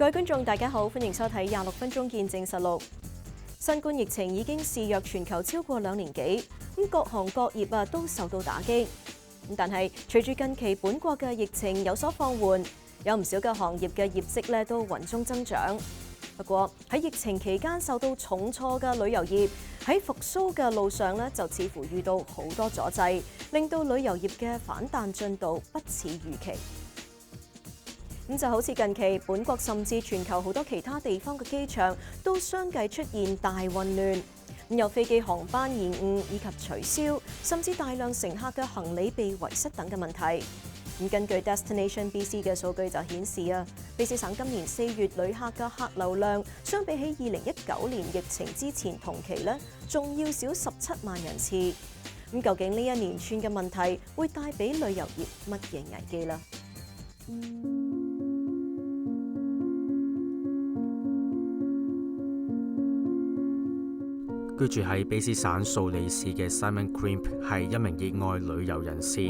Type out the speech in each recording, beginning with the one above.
各位觀眾，大家好，歡迎收睇26分鐘見證實錄。新冠疫情已經肆虐全球超過2年幾，各行各業都受到打擊。但係隨住近期本國嘅疫情有所放緩，有唔少嘅行業嘅業績都穩中增長。不過喺疫情期間受到重挫嘅旅遊業喺復甦嘅路上就似乎遇到好多阻滯，令到旅遊業嘅反彈進度不似預期。咁就好似近期本國甚至全球好多其他地方嘅機場都相繼出現大混亂，有飛機航班延誤以及取消，甚至大量乘客嘅行李被遺失等嘅問題。根據 Destination BC 嘅數據就顯示BC 省今年4月旅客嘅客流量相比起2019年疫情之前同期仲要少17萬人次。究竟呢一連串嘅問題會帶俾旅遊業乜嘢危機呢？居住喺卑詩省素里市嘅 Simon Crimp 係一名熱愛旅遊人士。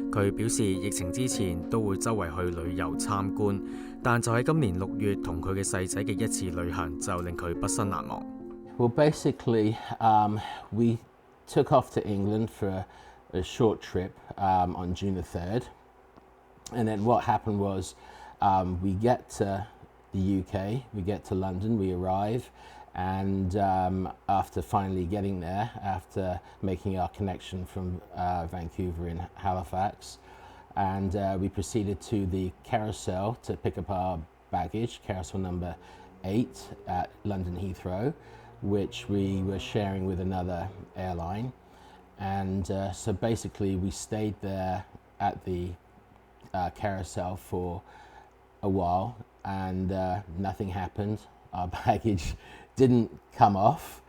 佢表示，疫情之前都會周圍去旅遊參觀，但就喺今年6月同佢嘅細仔嘅一次旅行，就令佢畢生難忘。Well, basically, we took off to England for a short trip on June the 3rd, and then what happened was we get to the UK, we get to London, we arrive. And after finally getting there, after making our connection from Vancouver and Halifax, and we proceeded to the carousel to pick up our baggage, carousel number 8 at London Heathrow, which we were sharing with another airline. And so basically we stayed there at the carousel for a while, and nothing happened. Our baggage didn't come off,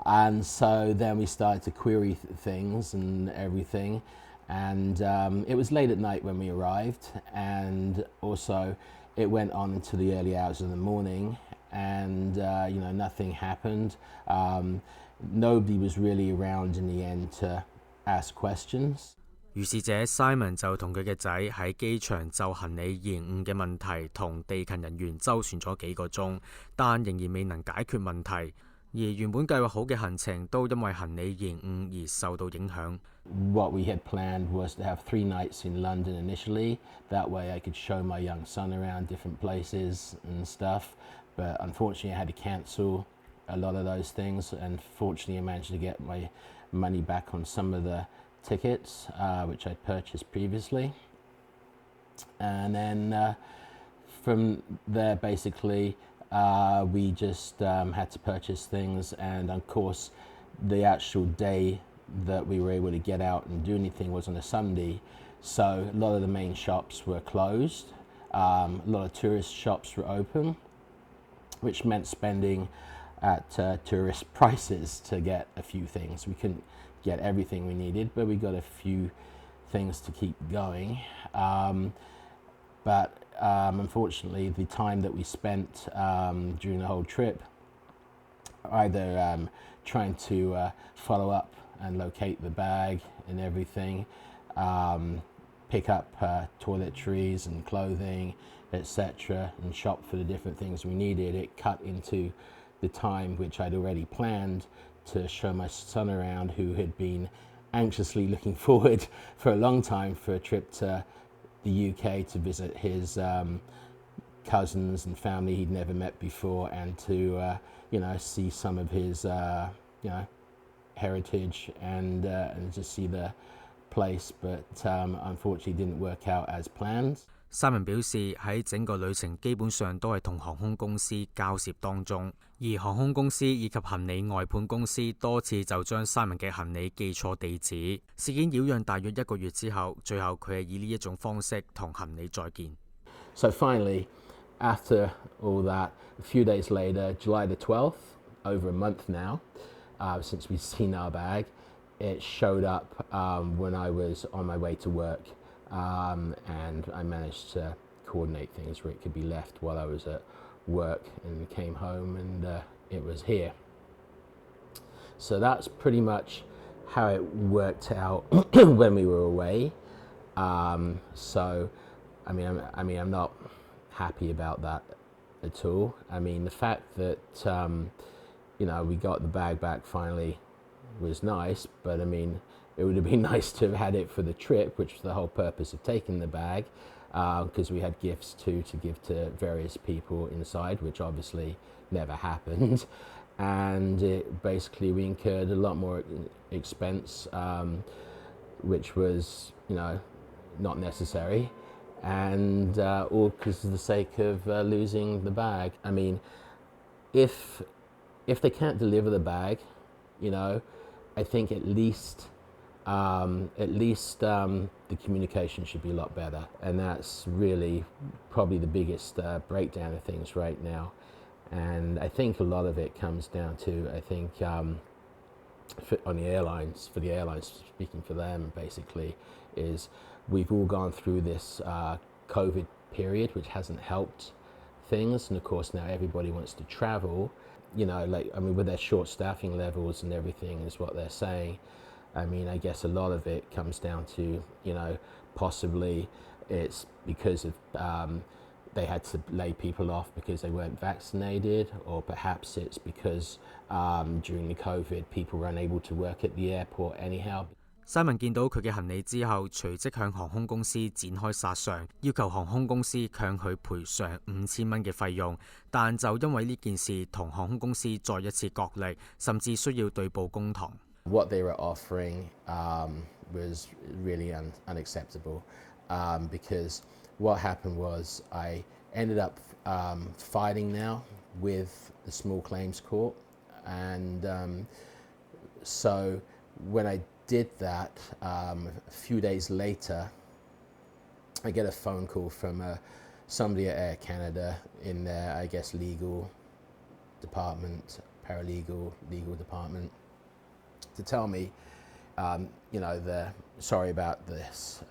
and so then we started to query things and everything, and it was late at night when we arrived, and also it went on into the early hours of the morning, and nothing happened. Nobody was really around in the end to ask questions. 如是者 Simon 就同佢嘅仔喺機場就行李延誤嘅問題同地勤人員周旋咗幾個鐘，但仍然未能解決問題。而原本計劃好嘅行程都因為行李延誤而受到影響。What we had planned was to have 3 nights in London initially. That way I could show my young son around different places and stuff. But unfortunately I had to cancel a lot of those things, and fortunately I managed to get my money back on some of the tickets which I'd purchased previously, and then from there basically we just had to purchase things, and of course the actual day that we were able to get out and do anything was on a Sunday, so a lot of the main shops were closed. A lot of tourist shops were open, which meant spending at tourist prices to get a few things. We couldn't get everything we needed, but we got a few things to keep going. But unfortunately, the time that we spent during the whole trip, either trying to follow up and locate the bag and everything, pick up toiletries and clothing, etc., and shop for the different things we needed, it cut into the time which I'd already planned to show my son around, who had been anxiously looking forward for a long time for a trip to the UK to visit his cousins and family he'd never met before, and to see some of his heritage and just see the place, but unfortunately didn't work out as planned. Simon 表示喺整個旅程基本上都係同航空公司交涉當中，而航空公司以及行李外判公司多次就將 Simon 嘅行李寄錯地址。事件擾攘大約1個月之後，最後佢係以呢一種方式同行李再見。So finally, after all that, a few days later, July the 12th, over a month now, since we've seen our bag, it showed up when I was on my way to work. And I managed to coordinate things where it could be left while I was at work, and came home and it was here. So that's pretty much how it worked out when we were away. So I mean I'm not happy about that at all. I mean, the fact that we got the bag back finally was nice, but I mean, it would have been nice to have had it for the trip, which was the whole purpose of taking the bag, because we had gifts to give to various people inside, which obviously never happened. And basically we incurred a lot more expense, which was, not necessary, and all because of the sake of losing the bag. I mean, if they can't deliver the bag, I think at least the communication should be a lot better, and that's really probably the biggest breakdown of things right now. And I think a lot of it comes down to, for the airlines, speaking for them basically, is we've all gone through this COVID period, which hasn't helped things, and of course now everybody wants to travel, with their short staffing levels and everything is what they're saying. I mean, I guess a lot of it comes down to, possibly it's because of they had to lay people off because they weren't vaccinated, or perhaps it's because during the COVID people were unable to work at the airport anyhow. Simon 見到佢嘅行李之後，隨即向航空公司展開殺傷，要求航空公司向佢賠償5000蚊嘅費用，但就因為呢件事同航空公司再一次角力，甚至需要對簿公堂。What they were offering was really unacceptable, because what happened was I ended up fighting now with the small claims court, and so when I did that, a few days later, I get a phone call from somebody at Air Canada in their, I guess, legal department, legal department, to tell me, they're sorry about this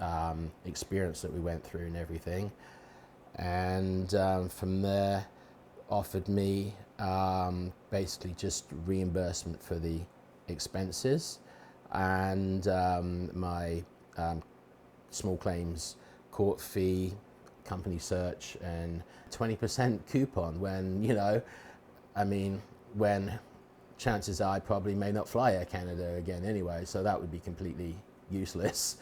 experience that we went through and everything. And from there, offered me basically just reimbursement for the expenses and my small claims court fee, company search, and 20% coupon when, when chances are I probably may not fly Air Canada again anyway, so that would be completely useless.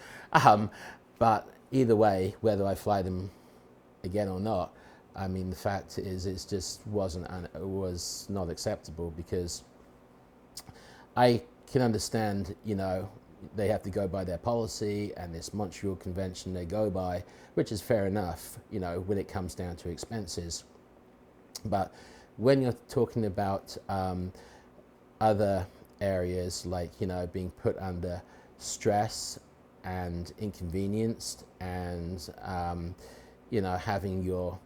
But either way, whether I fly them again or not, the fact is it just was not acceptable, because I can understand, they have to go by their policy and this Montreal Convention they go by, which is fair enough, when it comes down to expenses. But when you're talking about other areas like, being put under stress and inconvenienced and, having your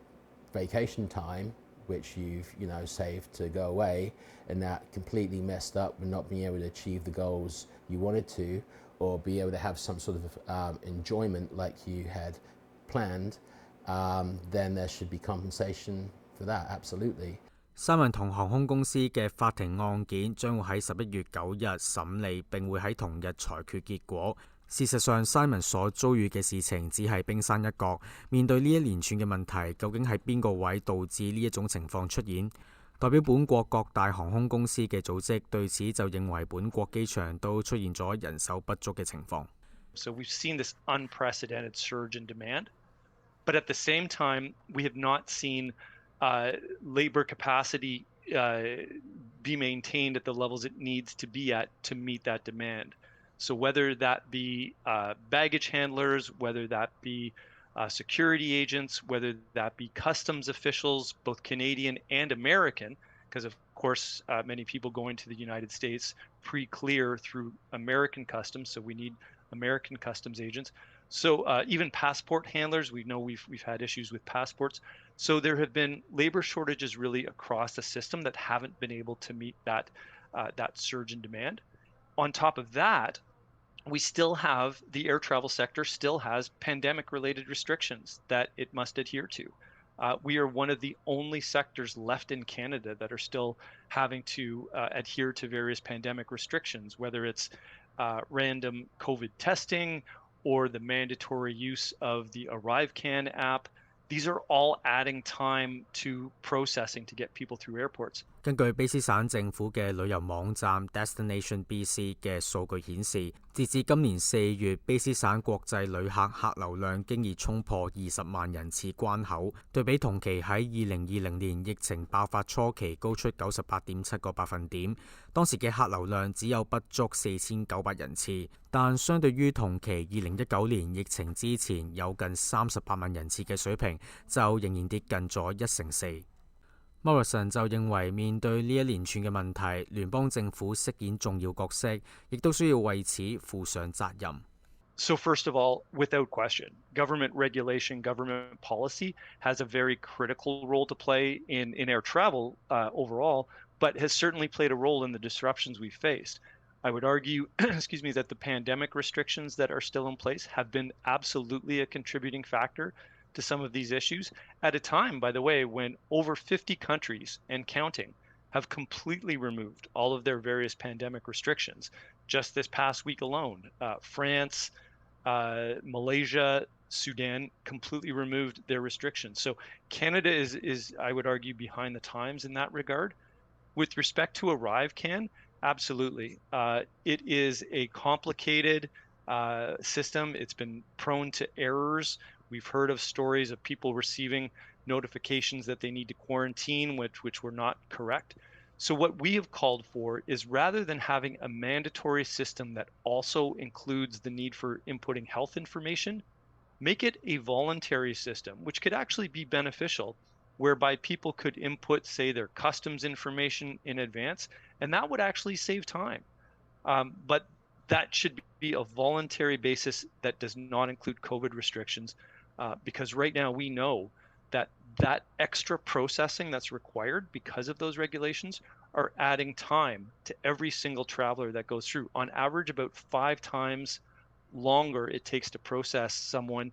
vacation time, which you've, saved to go away, and that completely messed up with not being able to achieve the goals you wanted to, or be able to have some sort of enjoyment like you had planned, then there should be compensation for that, absolutely. Simon 同航空公司嘅法庭案件將會喺11月9日審理，並會喺同日裁決結果。事實上 ，Simon 所遭遇嘅事情只係冰山一角。面對呢一連串嘅問題，究竟係邊個位導致呢一種情況出現？代表本國各大航空公司嘅組織對此就認為本國機場都出現咗人手不足嘅情況。So we've seen this unprecedented surge in demand, but at the same time, we have not seen labor capacity be maintained at the levels it needs to be at to meet that demand. So whether that be baggage handlers, whether that be security agents, whether that be customs officials, both Canadian and American, because of course many people going to the United States pre-clear through American customs, so we need American customs agents. So even passport handlers, we know we've had issues with passports. So there have been labor shortages really across the system that haven't been able to meet that surge in demand. On top of that, we still have the air travel sector still has pandemic-related restrictions that it must adhere to. We are one of the only sectors left in Canada that are still having to adhere to various pandemic restrictions, whether it's random COVID testing or the mandatory use of the ArriveCan app. These are all adding time to processing to get people through airports. 根據卑詩省政府嘅旅遊網站 Destination BC 嘅數據顯示，截至今年4月，卑詩省國際旅客流量經已衝破20萬人次關口，對比同期喺2020年疫情爆發初期高出98.7個百分點，當時嘅客流量只有不足4900人次，但相對於同期2019年疫情之前有近38萬人次嘅水平，就仍然跌近咗1/4。Morrison 就認為面對呢一連串嘅問題，聯邦政府飾演重要角色，亦都需要為此負上責任。So first of all, without question, government regulation, government policy has a very critical role to play in air travel overall, but has certainly played a role in the disruptions we faced. I would argue, that the pandemic restrictions that are still in place have been absolutely a contributing factor to some of these issues at a time, by the way, when over 50 countries and counting have completely removed all of their various pandemic restrictions. Just this past week alone, France, Malaysia, Sudan completely removed their restrictions. So Canada is, I would argue, behind the times in that regard. With respect to ArriveCan, absolutely. It is a complicated system. It's been prone to errors. We've heard of stories of people receiving notifications that they need to quarantine, which were not correct. So what we have called for is, rather than having a mandatory system that also includes the need for inputting health information, make it a voluntary system, which could actually be beneficial, whereby people could input, say, their customs information in advance, and that would actually save time. But that should be a voluntary basis that does not include COVID restrictions, because right now we know that extra processing that's required because of those regulations are adding time to every single traveler that goes through. On average, about 5 times longer it takes to process someone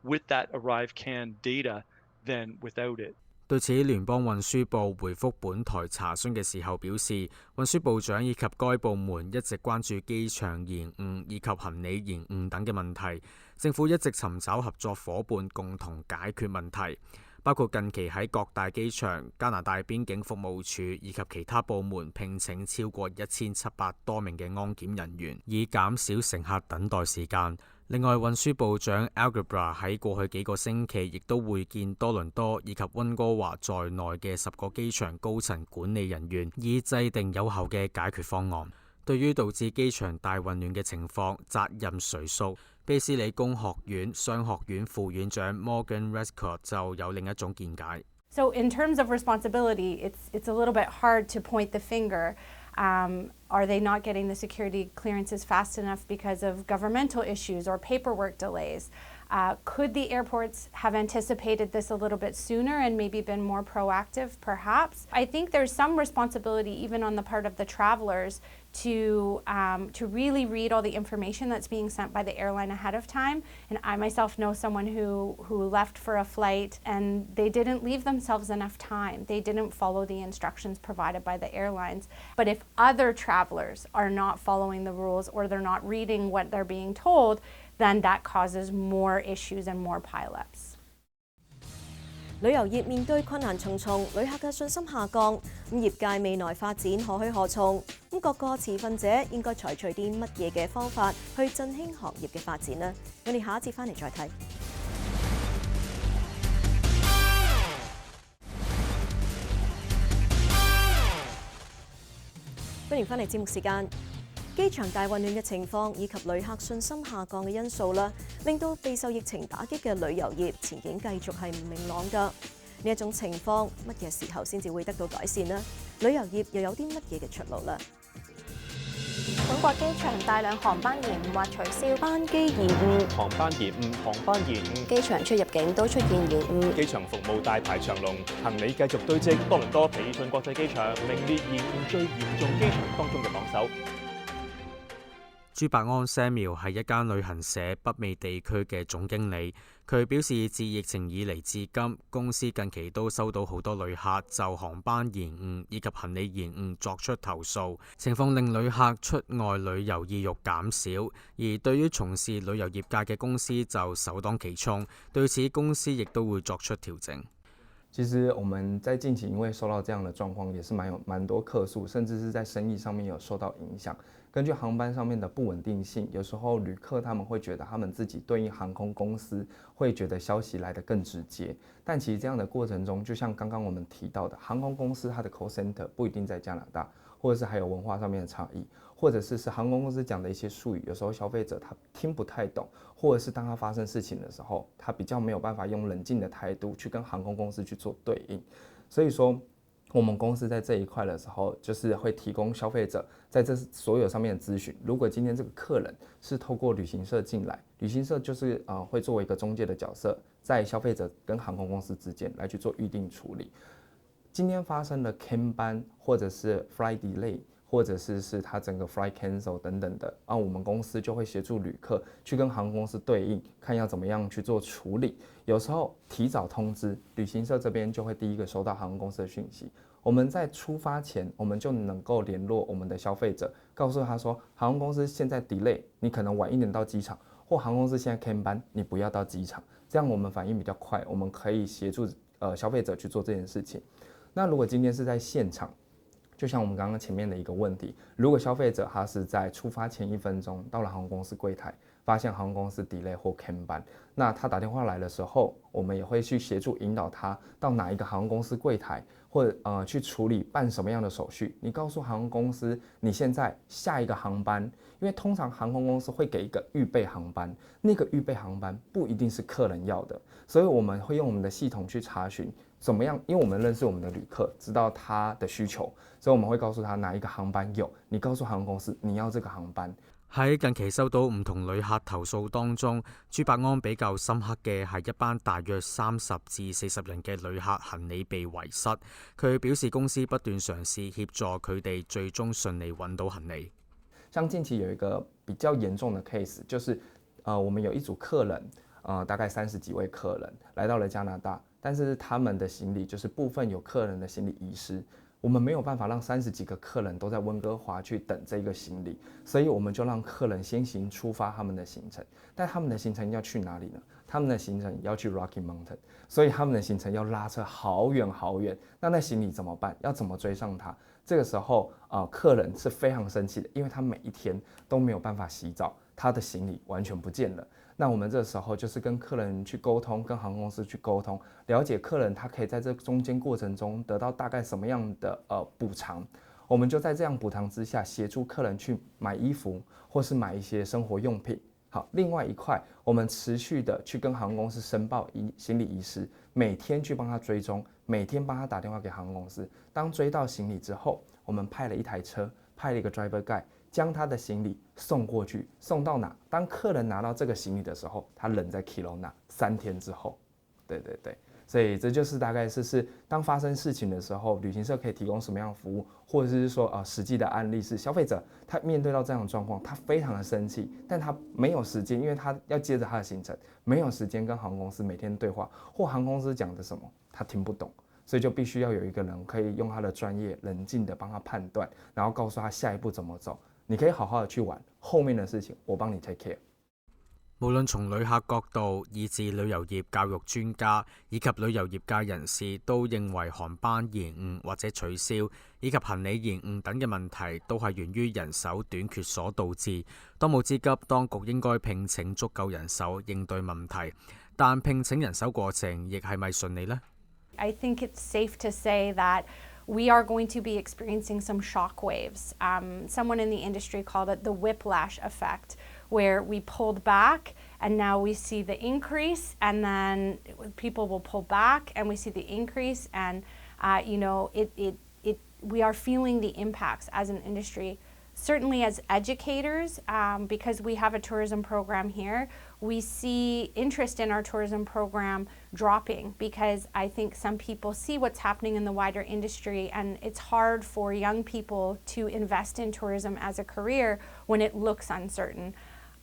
with that ArriveCan data than without it. 對此，聯邦運輸部回覆本台查詢嘅時候表示，運輸部長以及該部門一直關注機場延誤以及行李延誤等嘅問題，政府一直尋找合作夥伴共同解決問題，包括近期喺各大機場、加拿大邊境服務處以及其他部門聘請超過1700多名嘅安檢人員，以減少乘客等待時間。另外，運輸部長 Algebra 喺過去幾個星期亦都會見多倫多以及溫哥華在內嘅10個機場高層管理人員，以制定有效嘅解決方案。對於導致機場大混亂嘅情況，責任誰屬？卑詩理工學院商學院副院長 Morgan Rescott 就有另一種見解。So in terms of responsibility, it's a little bit hard to point the finger. Are they not getting the security clearances fast enough because of governmental issues or paperwork delays? Could the airports have anticipated this a little bit sooner and maybe been more proactive, perhaps? I think there's some responsibility even on the part of the travelers to really read all the information that's being sent by the airline ahead of time. And I myself know someone who left for a flight and they didn't leave themselves enough time. They didn't follow the instructions provided by the airlines. But if other travelers are not following the rules or they're not reading what they're being told, then that causes more issues and more pileups. 旅遊業面對困難重重，旅客嘅信心下降，業界未來發展何去何從？各個持份者應該採取啲乜嘢嘅方法去振興行業嘅發展呢？我哋下一節翻嚟再睇。歡迎翻嚟節目時間。機場大混亂嘅情況以及旅客信心下降嘅因素啦，令到備受疫情打擊嘅旅遊業前景繼續係唔明朗㗎。呢一種情況乜嘢時候先至會得到改善呢？旅遊業又有啲乜嘢嘅出路呢？本國機場大量航班延誤或取消，班機延誤、航班延誤、航班延誤，機場出入境都出現延誤，機場服務大排長龍，行李繼續堆積。多倫多比遜國際機場名列延誤最嚴重機場當中嘅榜首。朱伯安 Samuel 係一間旅行社北美地區嘅總經理，佢表示自疫情以嚟至今，公司近期都收到好多旅客就航班延誤以及行李延誤作出投訴，情況令旅客出外旅遊意欲減少，而對於從事旅遊業界嘅公司就首當其衝，對此公司亦都會作出調整。其實我們在近期因為受到這樣的狀況，也是蠻多客訴，甚至是在生意上面有受到影響。根據航班上面的不穩定性，有時候旅客他們會覺得他們自己對應航空公司會覺得消息來得更直接，但其實這樣的過程中，就像剛剛我們提到的，航空公司它的 call center 不一定在加拿大，或者是還有文化上面的差異，或者是航空公司講的一些術語，有時候消費者他聽不太懂，或者是當他發生事情的時候，他比較沒有辦法用冷靜的態度去跟航空公司去做對應，所以說我們公司在這一塊的時候，就是會提供消費者在這所有上面的諮詢。如果今天這個客人是透過旅行社進來，旅行社就是會作為一個中介的角色，在消費者跟航空公司之間來去做預定處理。今天發生了 can 班或者是 flight delay， 或者是他整個 flight cancel 等等的，我們公司就會協助旅客去跟航空公司對應，看要怎麼樣去做處理。有時候提早通知，旅行社這邊就會第一個收到航空公司的訊息。我們在出發前，我們就能夠聯絡我們的消費者，告訴他說，航空公司現在 delay， 你可能晚一點到機場，或航空公司現在 can 班，你不要到機場。這樣我們反應比較快，我們可以協助消費者去做這件事情。那如果今天是在現場，就像我們剛剛前面的一個問題，如果消費者他是在出發前1分鐘到了航空公司櫃檯，發現航空公司 delay 或 can 班，那他打電話來的時候，我們也會去協助引導他到哪一個航空公司櫃檯，或者去處理辦什麼樣的手續。你告訴航空公司你現在下一個航班，因為通常航空公司會給一個預備航班，那個預備航班不一定是客人要的，所以我們會用我們的系統去查詢怎麼樣，因為我們認識我們的旅客，知道他的需求，所以我們會告訴他哪一個航班有，你告訴航空公司你要這個航班。喺近期收到唔同旅客投訴當中，朱伯安比較深刻嘅係一班大約30至40人嘅旅客行李被遺失。佢表示公司不斷嘗試協助佢哋最終順利揾到行李。像近期有一個比較嚴重的 case， 就是我們有一組客人，大概30幾位客人來到了加拿大，但是他們的行李就是部分有客人的行李遺失。我們沒有辦法讓30幾個客人都在溫哥華去等這個行李，所以我們就讓客人先行出發他們的行程。但他們的行程要去哪裡呢？他們的行程要去 Rocky Mountain， 所以他們的行程要拉車好遠好遠。那行李怎麼辦？要怎麼追上他？這個時候客人是非常生氣的，因為他每一天都沒有辦法洗澡，他的行李完全不見了。那我們這時候就是跟客人去溝通，跟航空公司去溝通，了解客人他可以在這中間過程中得到大概什麼樣的補償。我們就在這樣補償之下，協助客人去買衣服，或是買一些生活用品。好，另外一塊，我們持續的去跟航空公司申報行李遺失，每天去幫他追蹤，每天幫他打電話給航空公司。當追到行李之後，我們派了一台車，派了一個 driver guide，將他的行李送過去，送到哪？當客人拿到這個行李的時候，他人在 Kelowna 3天之後。對對對，所以這就是大概是當發生事情的時候，旅行社可以提供什麼樣的服務，或者是說實際的案例是消費者他面對到這樣的狀況，他非常的生氣，但他沒有時間，因為他要接着他的行程，沒有時間跟航空公司每天對話，或航空公司講的什麼他聽不懂。所以就必須要有一個人可以用他的專業冷靜的幫他判斷，然後告訴他下一步怎麼走。你可以好好的去玩，後面的事情我幫你 take care。無論從旅客角度，以至旅遊業教育專家以及旅遊業界人士都認為航班延誤或者取消，以及行李延誤等嘅問題，都係源於人手短缺所導致。當務之急，當局應該聘請足夠人手應對問題，但聘請人手過程亦係咪順利呢？ I think it's safe to say that we are going to be experiencing some shock waves. Someone in the industry called it the whiplash effect, where we pulled back and now we see the increase, and then people will pull back and we see the increase, and we are feeling the impacts as an industry. Certainly as educators, because we have a tourism program here, we see interest in our tourism program dropping because I think some people see what's happening in the wider industry, and it's hard for young people to invest in tourism as a career when it looks uncertain.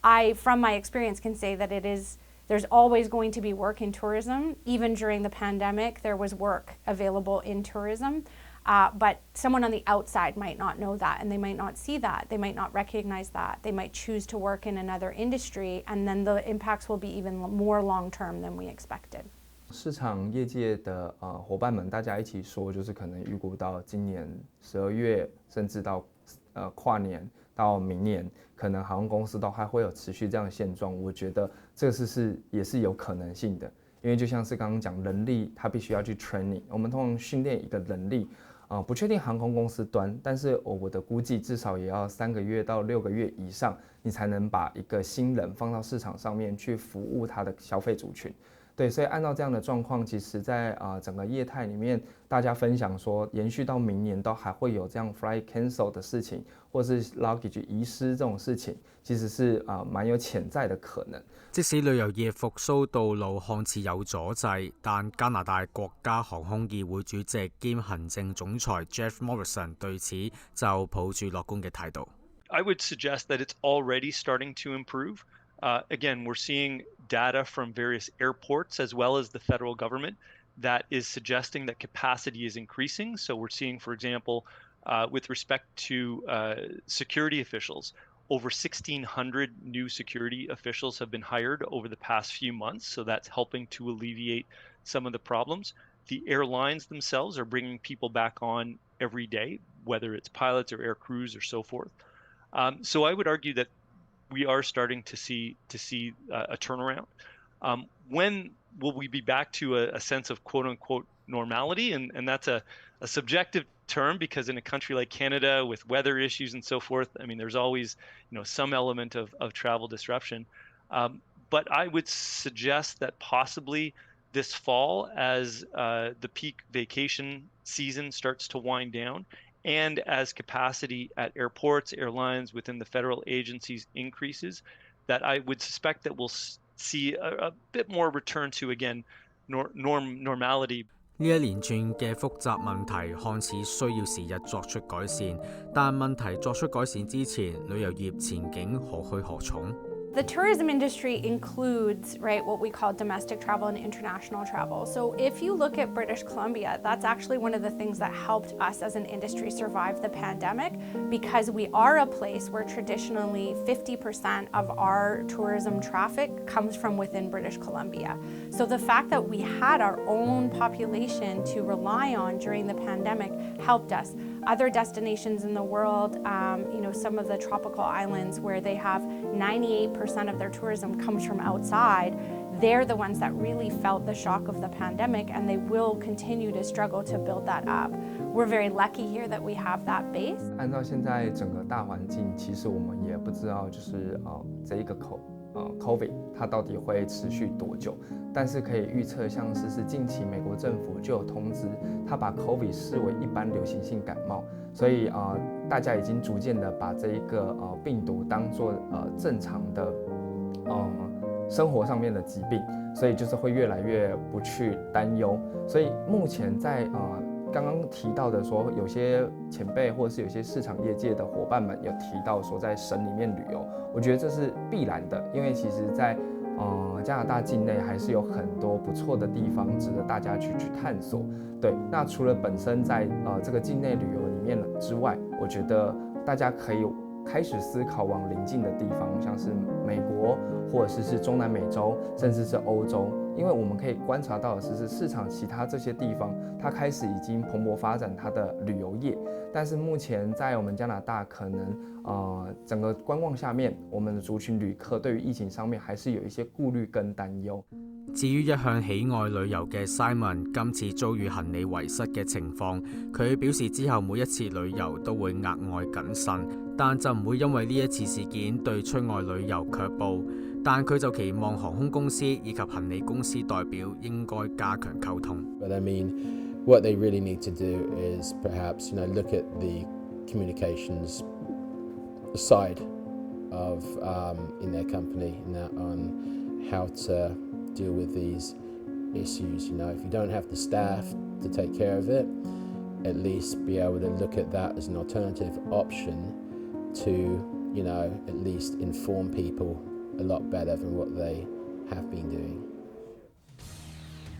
I, from my experience, can say that there's always going to be work in tourism. Even during the pandemic, there was work available in tourism. But someone on the outside might not know that, and they might not see that. They might not recognize that. They might choose to work in another industry, and then the impacts will be even more long-term than we expected. 市场业界的伙伴们，大家一起说，就是可能预估到今年12月，甚至到跨年到明年，可能航空公司都还会有持续这样的现状。我觉得这个也是有可能性的，因为就像是刚刚讲，人力它必须要去 training， 我们通常训练一个人力。不确定航空公司端，但是我的估计至少也要3个月到6个月以上，你才能把一个新人放到市场上面去服务他的消费族群。对，所以按照这样的状况，其实在整个业态里面，大家分享说，延續到明年都還會有這樣 flight cancel 的事情，或是 luggage 遺失這種事情，其實是蠻有潛在的可能。即使旅遊業復甦道路看似有阻滯，但加拿大國家航空議會主席兼行政總裁 Jeff Morrison 對此就抱住樂觀嘅態度。I would suggest that it's already starting to improve. Again, we're seeing data from various airports as well as the federal government that is suggesting that capacity is increasing. So we're seeing, for example, with respect to security officials, over 1,600 new security officials have been hired over the past few months. So that's helping to alleviate some of the problems. The airlines themselves are bringing people back on every day, whether it's pilots or air crews or so forth. So I would argue that we are starting to see a turnaround. When will we be back to a sense of quote unquote normality? And that's a subjective term, because in a country like Canada with weather issues and so forth, I mean, there's always, some element of travel disruption. But I would suggest that possibly this fall, as the peak vacation season starts to wind down, and as capacity at airports, airlines, within the federal agencies increases, that I would suspect that we'll see a bit more return to, again, normality. 呢一連串嘅複雜問題看似需要時日作出改善，但問題作出改善之前，旅遊業前景何去何從？ The tourism industry includes, right, what we call domestic travel and international travel. So if you look at British Columbia, that's actually one of the things that helped us as an industry survive the pandemic, because we are a place where traditionally 50% of our tourism traffic comes from within British Columbia. So the fact that we had our own population to rely on during the pandemic helped us. Other destinations in the world, some of the tropical islands where they have 98% of their tourism comes from outside, they're the ones that really felt the shock of the pandemic, and they will continue to struggle to build that up. We're very lucky here that we have that base. 按照现在整个大环境，其实我们也不知道，就是这一个COVID 它到底会持续多久，但是可以预测，像是近期美国政府就有通知，它把 COVID 视为一般流行性感冒，所以大家已经逐渐的把这一个病毒当作正常的生活上面的疾病，所以就是会越来越不去担忧。所以目前在刚刚提到的说，有些前辈或者是有些市场业界的伙伴们有提到说，在省里面旅游，我觉得这是必然的，因为其实在加拿大境内还是有很多不错的地方值得大家去探索。对，那除了本身在这个境内旅游里面之外，我觉得大家可以开始思考往邻近的地方，像是美国或者是中南美洲，甚至是欧洲。因为我们可以观察到的是市场其他这些地方，它开始已经蓬勃发展它的旅游业，但是目前在我们加拿大，可能整个观望下面，我們的族群旅客對於疫情上面還是有一些顧慮跟擔憂。至於一向喜愛旅遊嘅 Simon， 今次遭遇行李遺失嘅情況，佢表示之後每一次旅遊都會額外謹慎，但就唔會因為呢一次事件對出外旅遊卻步。但佢就期望航空公司以及行李公司代表應該加強溝通。But I mean, what they really need to do is perhaps, look at the communications side of in their company, on how to deal with these issues. You know, if you don't have the staff to take care of it, at least be able to look at that as an alternative option to, you know, at least inform people a lot better than what they have been doing.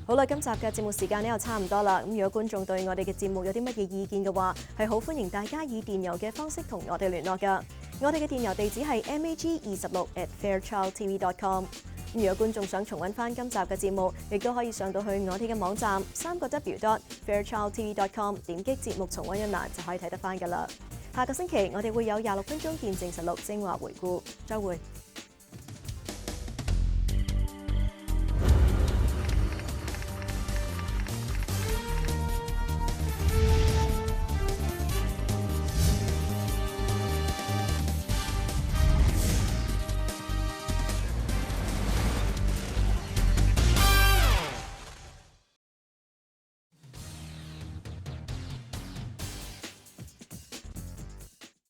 好啦，今集嘅節目時間呢又差唔多啦。咁如果觀眾對我哋嘅節目有啲乜嘢意見嘅話，係好歡迎大家以電郵嘅方式同我哋聯絡㗎。我哋嘅電郵地址係 mag26@fairchildtv.com。咁如果觀眾想重溫翻今集嘅節目，亦都可以上到去我哋嘅網站3w.fairchildtv.com， 點擊節目重溫一欄就可以睇得翻㗎啦。下個星期我哋會有26分鐘見證實錄精華回顧，再會。